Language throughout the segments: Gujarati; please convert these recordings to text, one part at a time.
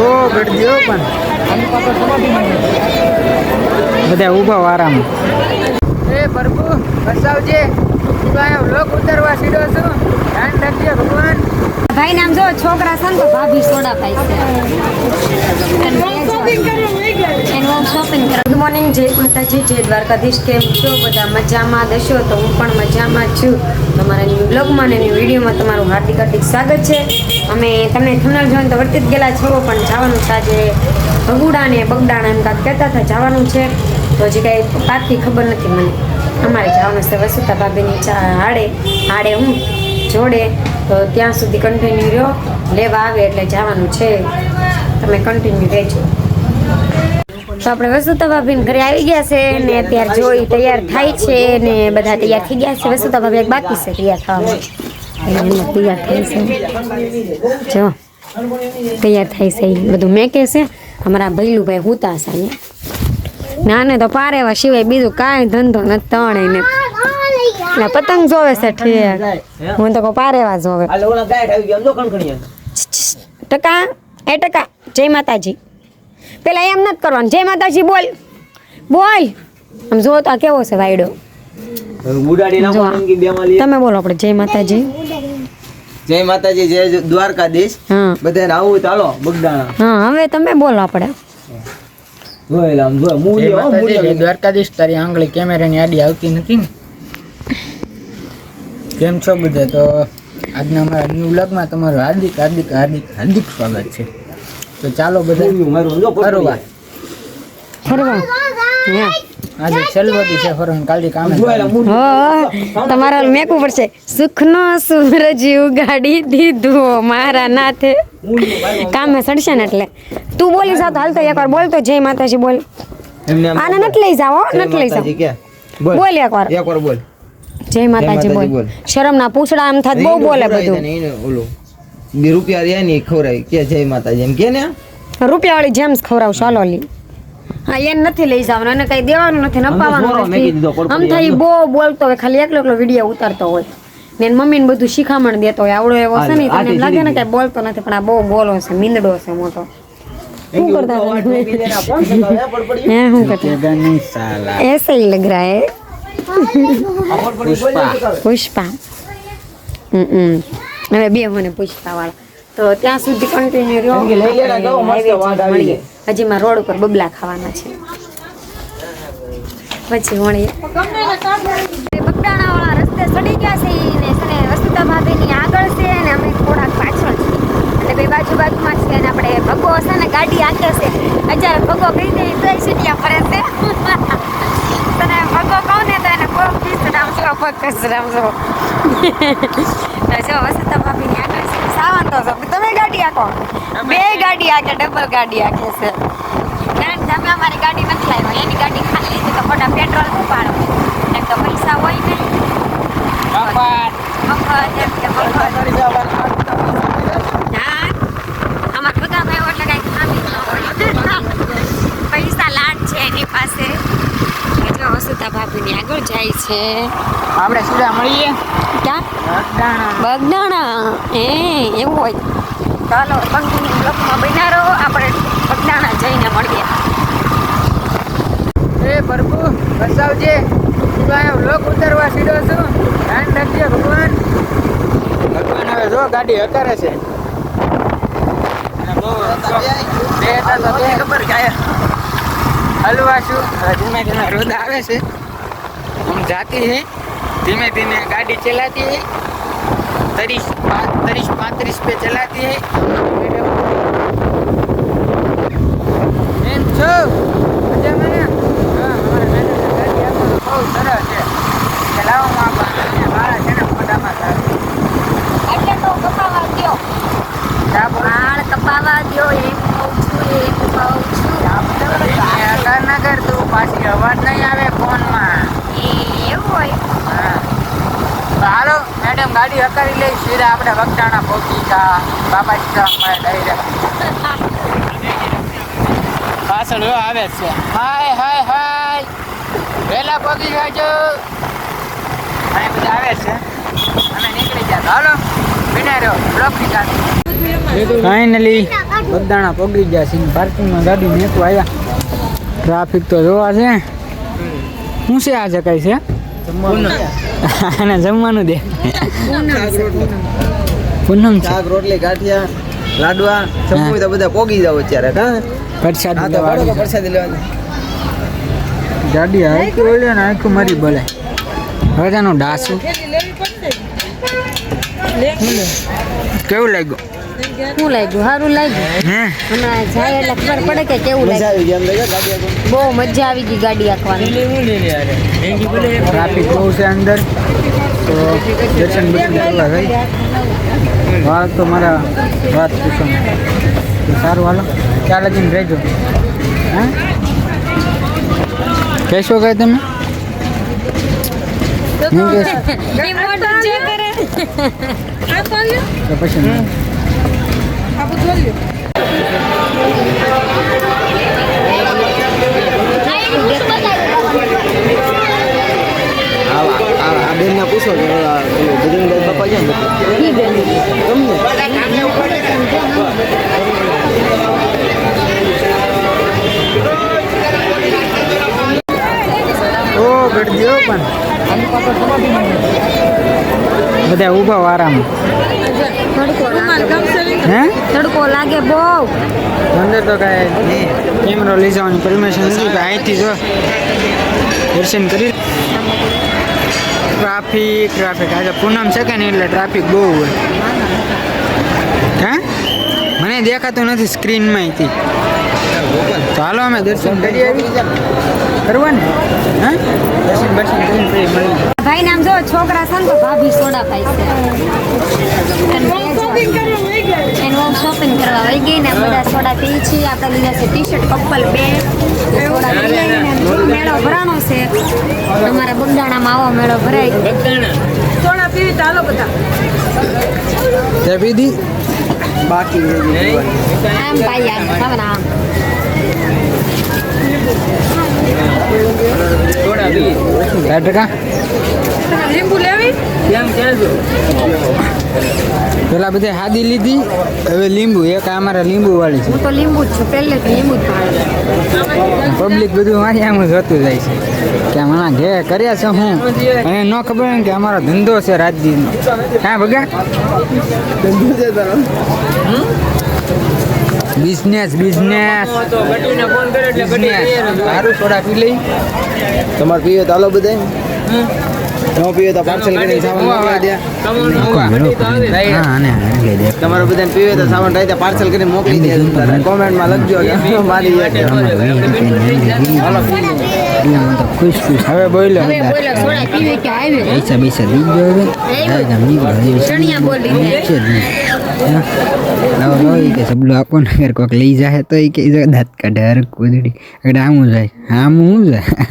ગઢિયો પણ બધા ઊભા આરામ એ પ્રભુ બસાવજે વ્લોગ ઉતારવા સીધો છું ધ્યાન રાખજે ભગવાન ભાઈ નામ જો છોકરા છે ને તો ભાભી સોડા પાઈ છે શોપિંગ કરે. ગુડ મોર્નિંગ, જય માતાજી, જય દ્વારકાધીશ. કેમ છો બધા? મજામાં દશો? તો હું પણ મજામાં છું. તમારા ન્યૂ બ્લોગમાં અને ન્યૂ વિડીયોમાં તમારું હાર્દિક હાર્દિક સ્વાગત છે. અમે તમને થંબનેલ જોઈને તો વર્તી જ ગયેલા છો, પણ જવાનું છે આજે ભગુડા ને બગડાણા એમ કાંઈક કહેતા હતા જવાનું છે. તો હજી કાંઈ પાકી ખબર નથી મને. અમારે જવાનું છે વસુતા ભાભીની હાડે હું જોડે, તો ત્યાં સુધી કન્ટિન્યુ રહ્યો, લેવા આવે એટલે જવાનું છે. તમે કન્ટિન્યુ રહેજો. તો આપણે વસુતા ભાભીને ઘરે આવી ગયા છે ને અત્યારે જોઈ તૈયાર થાય છે ને બધા તૈયાર થઈ ગયા છે. વસુતા ભાભી એક બાકી છે તૈયાર થવામાં, તૈયાર થાય છે જો તૈયાર થાય છે બધું મેકે છે. અમારા ભૈલુભાઈ હુતા છે અહીંયા. નાને તો પારેવા સિવાય બીજું કાંઈ ધંધો નથી તણે ને એટલે પતંગ જોવે છે ઠેક. હું તો કહું પારેવા જોવે. ટકા એ ટકા જય માતાજી. પેલા એમ નથી કરવાનું, જય માતાજી બોલ બોલ. આમ જો તો આ કેવો છે વાયડો. તમે બોલો આપણે જય માતાજી. જય માતાજી, જય દ્વારકાધીશ. હા બધાને આવું તો હાલો બગડાણા. હા હવે તમે બોલો આપણે. દ્વારકાધીશ. તારી આંગળી કેમેરાની આડી આવતી નથી ને. કેમ છો બધા? તો આજના અમારા ન્યૂ વ્લોગમાં તમારું હાર્દિક હાર્દિક હાર્દિક હાર્દિક સ્વાગત છે. તો ચાલો બધા ફરવા આજે છેલ્વતી છે ફરવાનું. કાલથી કામ તમારે મેકવું પડશે. સુખનો સૂરજ ઉગાડી દીધો મારા નાથે. કામે સડશે ને એટલે તું બોલી જા તો હાલ. તો એકવાર બોલ તો જય માતાજી બોલ. આને નથી લઈ જાઓ, નથી લઈ જાઓ. બોલ એકવાર બોલ જય માતાજી બોલ. શરમ ના પૂછડા એમ થાત બહુ બોલે બધું. ઓલું 2 રૂપિયા રહ્યા ને ખવરાય કે જય માતાજી એમ કે ને. રૂપિયા વાળી જેમ્સ ખવડાવ ચાલો લી. હા એને નથી લઈ જવાનું, એને કઈ દેવાનું નથી, નપાવાનું નથી. આમ થાય બહુ બોલતો હોય, ખાલી એકલો વિડીયો ઉતારતો હોય ને મમ્મી ને બધું શીખામણ દેતો હોય. આવડો એવો છે ને તને લાગે ને કઈ બોલતો નથી, પણ આ બહુ બોલો છે, મીંદડો છે મોટો. શું કરતા હે શું કરતા ऐसे ही लग रहा है પુષ્પા. હવે બે મને પુષ્પા વાળા. તો ત્યાં સુધી કન્ટિન્યુ રહ્યો. હજી માં રોડ ઉપર બબલા ખાવાના છે, પછી મળીએ. બગડાણા વાળા રસ્તે ચડી ગયા છે ને વસુતા ભાભીની આગળ છે ને અમે થોડાક પાછળ છે, એટલે બે બાજુમાં છે. અને આપણે ભગો છે ને ગાડી આંકે છે. અત્યારે ભગો કઈ દે તો સીટિયા ફરે છે. તને ભગો કહું ને તો એને પગ પીસ રામ છો પગ કસ રામ છો. જો વસુતા ભાભીની આગળ છે સાવન તો તમે ગાડી આંકો, બે ગાડી આંકે, ડબલ ગાડી આંકે છે. તમે અમારી ગાડી નથી લાવ્યો, એની ગાડી ખાલી લીધી તો ખોટા પેટ્રોલ ઉપાડો. એક તો પૈસા હોય ને અમારે બધા ભાઈઓ એટલે કઈ ખામી ન હોય. પૈસા લાડ છે એની પાસે. જો વસુતા ભાભીની આગળ જાય છે. આપણે સીધા મળીએ ક્યાં? બગડાણા. એવું હોય. ચાલો કન્ટિન્યુ બ્લોકમાં બન્યા રહો. આપણે બગડાણા જઈને મળીએ. એ પ્રભુ બસાવજે. વ્લોગ ઉતારવા સીધો છું, ધ્યાન રાખજે ભગવાન. ભગવાન હવે જો ગાડી હકારે છે. ખબર કાય હલવા છું. ધીમે ધીમે રોદ આવે છે, हम जाती है धीमे धीमे गाड़ी चलाती है. 30-35 पे चलाती है. એમ છો મજામાં? હા અમારે ગાડી આપણને બહુ સરસ છે, ચલાવવામાં પણ મારા છે ને મોઢામાં થાય. એટલે તો કપાવા દ્યો, વાળ કપાવા દ્યો. એમ કહું છું, એમ કહું છું. ના કર તું, પાછી અવાજ નહીં આવે ફોનમાં. એવું હોય. હા હાલો મેડમ, ગાડી હકારી લઈ સીધા આપણે બગડાણા પહોંચી જા. બાબાજી મળે ડાયરેક્ટ પાછળ આવે છે. હાય હાય હાય, વહેલા પહોંચી જાજો. અને બધા આવે છે, અમે નીકળી જાય. હાલો વિના રહ્યો બ્લોક ની સાથે. ફાઇનલી બધાણા પગી ગયા છે પાર્કિંગમાં ગાડી મેકવા આવ્યા. ટ્રાફિક તો જોવા છે. શું છે આજે કઈ છે અને જમવાનું દે પૂનમ છે. શાક રોટલી ગાંઠિયા લાડવા સમૂહ તો બધા પોગી જાવ અત્યારે કા પ્રસાદ હા તો બાળકો પ્રસાદી લેવાની. ગાડી આખી ઓલે ને આખું મારી બોલે હવે તેનું ડાસું કેવું લાગ્યું? શું લાગ્યું? સારું લાગ્યું. હે હમણાં જાય એટલે ખબર પડે કે કેવું મજા લાગ્યું. આવી ગઈ એમ લાગે ગાડી આગળ. બહુ મજા આવી ગઈ ગાડી આંકવાની. ટ્રાફિક બહુ છે અંદર તો દર્શન બર્શન કરવા ગઈ વાત તો મારા વાત પૂછો તો સારું હાલો ચાલ લગીને રહેજો. હા કહેશો કઈ તમે હું કહેશો તો પછી આ બેન ને પૂછો કે બજરંગ બાપા છે ને ઓ ગઢિયો પણ બધા ઊભા વારામાં હે તડકો લાગે બહુ. અંદર તો કાંઈ કેમેરો લઈ જવાની પરમિશન નથી કે અહીંથી જો દર્શન કરી. ટ્રાફિક આજે પૂનમ છે કે નહીં એટલે ટ્રાફિક બહુ હોય. હે મને દેખાતું નથી સ્ક્રીનમાં અહીંથી. ચાલો અમે દર્શન કરી આવી કરવા ને હે દર્શન બર્શન કરીને પછી મળી. ભાઈ નામ જો છોકરા છે ને તો ભાભી સોડા પાઈ છે. એનું શોપિંગ કરવા વહી ગઈ ને બધા સોડા પી છીએ. આપણે લીધા છે ટી શર્ટ કપલ બે સોડા પી લઈને મેળો ભરાણો છે. અમારા બગદાણામાં આવો મેળો ભરાય. સોડા પીવી ચાલો બધા તે પીધી બાકી આમ પાઈ આમ હવે આમ ટકા લીંબુ લેવી પેલા બધા હાદી લીધી હવે લીંબુ એક અમારા લીંબુ વાળી છે. હું તો લીંબુ જ છું પહેલેથી લીંબુ જ ભાવે. પબ્લિક બધું મારી આમ જોતું જાય છે કે હમણાં ઘે કર્યા છે હું અને ન ખબર હોય ને કે અમારો ધંધો છે રાજદીનો. હા ભગા બિઝનેસ સારું સોડા પી લઈ. તમારે પીવે તો હાલો બધા ન પીવે તો પાર્સલ કરીને સામાન મોકલાવી દે. તમારે બધાને પીવે તો સામાન રાતે પાર્સલ કરીને મોકલી દે. કોમેન્ટમાં લખજો કે મારી ખુશ હવે બોલો હવે બોલો સોડા પીવી કે આવી પૈસા પૈસા દીજો હવે ચણિયા બોલી કે સબલું આપો ને અગર કોઈક લઈ જાય તો એ કે દાંત કાઢે હર કુદડી અગર આમું જાય આમું શું જાય.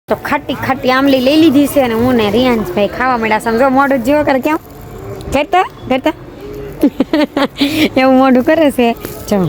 તો ખાટી ખાટી આમલી લઈ લીધી છે અને હું ને રિયાંશભાઈ ખાવા મળ્યા. સમજો મોઢું જેવો કરે કેમ કરતા કરતા એવું મોઢું કરે છે. ચલો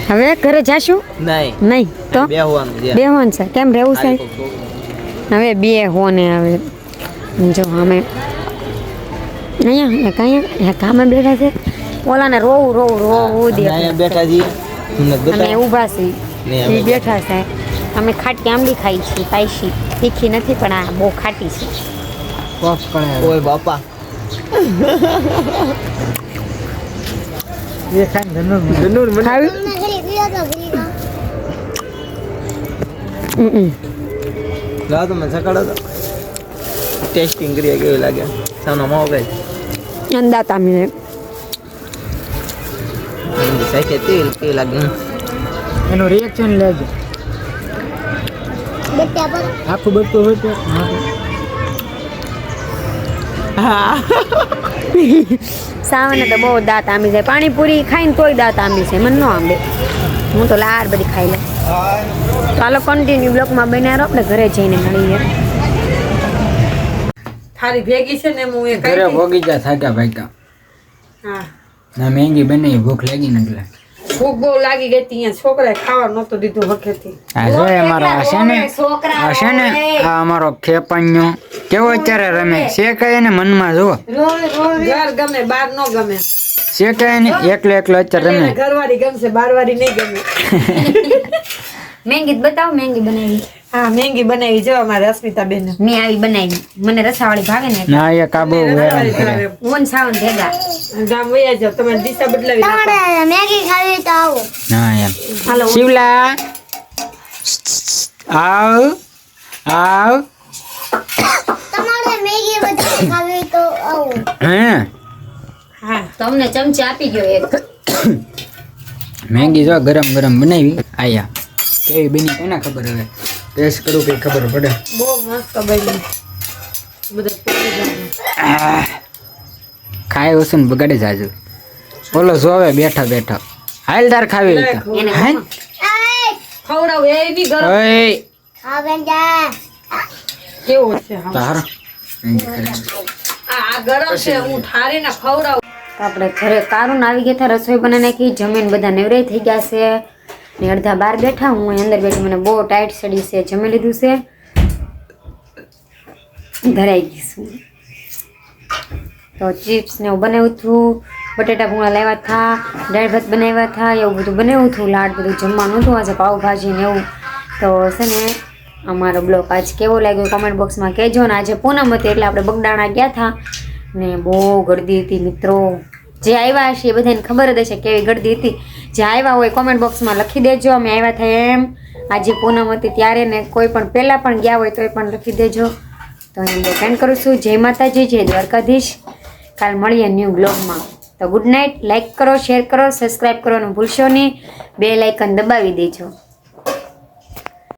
હવે ઘરે જાશું નહીં તો બેહવાનું છે. કેમ રહેવું છે હવે બે હોને હવે જો અમે અહીંયા કયા કામે બેઠા છે. ઓલાને રોવું દે બેઠા છીએ અમે ઊભા છીએ એ બેઠા છે. અમે ખાટી આંબલી ખાઈ છીએ પાઈશી તીખી નથી પણ આ બહુ ખાટી છે. ઓય બાપા એ ખાઈને ધનુર લાવ તમે સકાળો તો ટેસ્ટિંગ કરીએ કેવું લાગે. સાનો માવો કઈ અંદા તામીને સાચે તેલ કેવું લાગે એનું રિએક્શન લેજો. આખું બધું હોય તો સાવને તો બહુ દાંત આંબી જાય. પાણીપુરી ખાઈને તોય દાંત આંબી છે. મને ન આંબે. હું તો લાર બધી ખાઈ લઉં. ચાલો કન્ટિન્યુ બ્લોકમાં બન્યા રહો. આપણે ઘરે જઈને મળીએ. થારી ભેગી છે ને હું એ ઘરે કઈ ભોગી જા થાક્યા ભાગ્યા હા ના મેંગી બનાવી ભૂખ લાગી ને એટલે ભૂખ બહુ લાગી ગઈ હતી અહીંયા છોકરાએ ખાવા નહોતું દીધું વખતથી આ જો અમારા આ છે ને આ છે ને આ અમારો ખેપાણ્યો કેવો અત્યારે રમે છે કઈ ને મનમાં જો ઘર ગમે બાર નો ગમે છે કઈ ને એકલો એકલો અત્યારે રમે ઘરવાળી ગમશે બારવાળી નહીં ગમે મેંગી બતાવો મેંગી બનાવી હા મેંગી બનાવી જો અમારે અસ્મિતા બેન મેં આવી બનાવી મને રસાવાળી ભાગે ને ના એ કાબુ હેરાન કરે ઓન સાવન ભેગા ગામ વયા જાવ તમારી દિશા બદલાવી નાખો. મેગી ખાવી તો આવો ના એમ હાલો શિવલા આવ આવ તમારે મેગી વધારે ખાવી તો આવો હે હા તમને ચમચી આપી ગયો એક મેંગી જો ગરમ ગરમ બનાવી આયા કેવી બની કોને ખબર હવે ટેસ્ટ કરું કે ખબર પડે બહુ મસ્ત બની બધા પીવી જાય. ખાય ઓછું ને બગાડે જાજુ ઓલો જોવે બેઠા બેઠા હાલદાર ખાવી હોય તો. એને હે? ખવડાવ એ બી ગરમ ઓય કેવો છે હા. તાર આ ગરમ છે હું ઠારીને ખવડાવ આપણે ઘરે કારું આવી ગયા હતા રસોઈ બનાવી નાખી જમીન બધા નેવરાઈ થઈ ગયા છે ને અડધા બહાર બેઠા હું અહીં અંદર બેઠી મને બહુ ટાઈટ સડી છે જમી લીધું છે ધરાઈ ગઈ છું તો ચિપ્સ ને એવું બનાવ્યું હતું બટેટા ભૂંગળા લાવ્યા હતા દાળ ભાત બનાવ્યા હતા એવું બધું બનાવ્યું હતું લાડ બધું જમવાનું હતું આજે પાવભાજી ને એવું તો છે ને અમારો બ્લોગ આજ કેવો લાગ્યો કોમેન્ટ બોક્સમાં કહેજો ને આજે પૂનમ હતી એટલે આપણે બગડાણા ગયા હતા ને બહુ ગળદી હતી મિત્રો જે આવ્યા હશે એ બધાને ખબર જ હશે કેવી ગળદી હતી જે આવ્યા હોય કોમેન્ટ બોક્સમાં લખી દેજો અમે આવ્યા થાય એમ આજે પૂનમ હતી ત્યારે ને કોઈ પણ પહેલાં પણ ગયા હોય તો એ પણ લખી દેજો તો હું એન્ડ કરું છું જય માતાજી જય દ્વારકાધીશ કાલ મળીએ ન્યૂ બ્લોગમાં તો ગુડ નાઇટ લાઈક કરો શેર કરો સબસ્ક્રાઈબ કરવાનું ભૂલશો નહીં બેલ આઇકન દબાવી દેજો